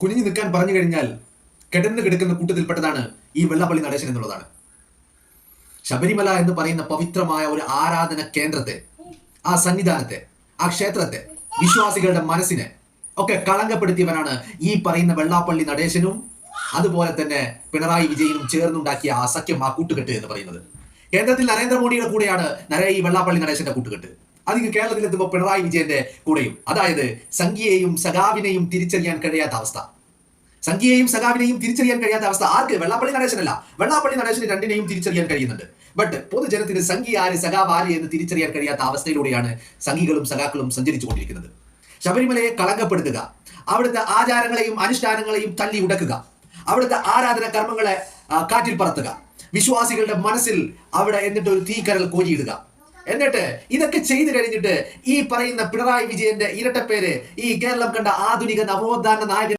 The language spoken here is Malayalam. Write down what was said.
കുനിഞ്ഞു നിൽക്കാൻ പറഞ്ഞു കഴിഞ്ഞാൽ കിടന്നു കിടക്കുന്ന കൂട്ടത്തിൽപ്പെട്ടതാണ് ഈ വെള്ളാപ്പള്ളി നടേശൻ എന്നുള്ളതാണ്. ശബരിമല എന്ന് പറയുന്ന പവിത്രമായ ഒരു ആരാധന കേന്ദ്രത്തെ, ആ സന്നിധാനത്തെ, ആ ക്ഷേത്രത്തെ, വിശ്വാസികളുടെ മനസ്സിനെ ഒക്കെ കളങ്കപ്പെടുത്തിയവനാണ് ഈ പറയുന്ന വെള്ളാപ്പള്ളി നടേശനും അതുപോലെ തന്നെ പിണറായി വിജയനും ചേർന്നുണ്ടാക്കിയ ആ സഖ്യം, ആ കൂട്ടുകെട്ട് എന്ന് പറയുന്നത്. കേന്ദ്രത്തിൽ നരേന്ദ്രമോദിയുടെ കൂടെയാണ് ഈ വെള്ളാപ്പള്ളി നടേശന്റെ കൂട്ടുകെട്ട്. അതിന് കേരളത്തിലെത്തുമ്പോൾ പിണറായി വിജയന്റെ കൂടെയും. അതായത് സംഘിയെയും സഖാവിനെയും തിരിച്ചറിയാൻ കഴിയാത്ത അവസ്ഥ. സംഘിയെയും സഖാവിനെയും തിരിച്ചറിയാൻ കഴിയാത്ത അവസ്ഥ ആർക്ക്? വെള്ളാപ്പള്ളി നടേശനല്ല. വെള്ളാപ്പള്ളി നടേശന് രണ്ടിനെയും തിരിച്ചറിയാൻ കഴിയുന്നുണ്ട്. ബട്ട് പൊതുജനത്തിന് സംഘി ആര്, സഖാവ് ആര് എന്ന് തിരിച്ചറിയാൻ കഴിയാത്ത അവസ്ഥയിലൂടെയാണ് സംഘികളും സഖാക്കളും സഞ്ചരിച്ചു കൊണ്ടിരിക്കുന്നത്. ശബരിമലയെ കളങ്കപ്പെടുത്തുക, അവിടുത്തെ ആചാരങ്ങളെയും അനുഷ്ഠാനങ്ങളെയും തല്ലി ഉടക്കുക, അവിടുത്തെ ആരാധന കർമ്മങ്ങളെ കാറ്റിൽ പറത്തുക, വിശ്വാസികളുടെ മനസ്സിൽ അവിടെ എന്നിട്ട് ഒരു തീക്കരൽ കോരിയിടുക. എന്നിട്ട് ഇതൊക്കെ ചെയ്തു കഴിഞ്ഞിട്ട് ഈ പറയുന്ന പിണറായി വിജയന്റെ ഇരട്ടപ്പേര്, ഈ കേരളം കണ്ട ആധുനിക നവോത്ഥാന നായകൻ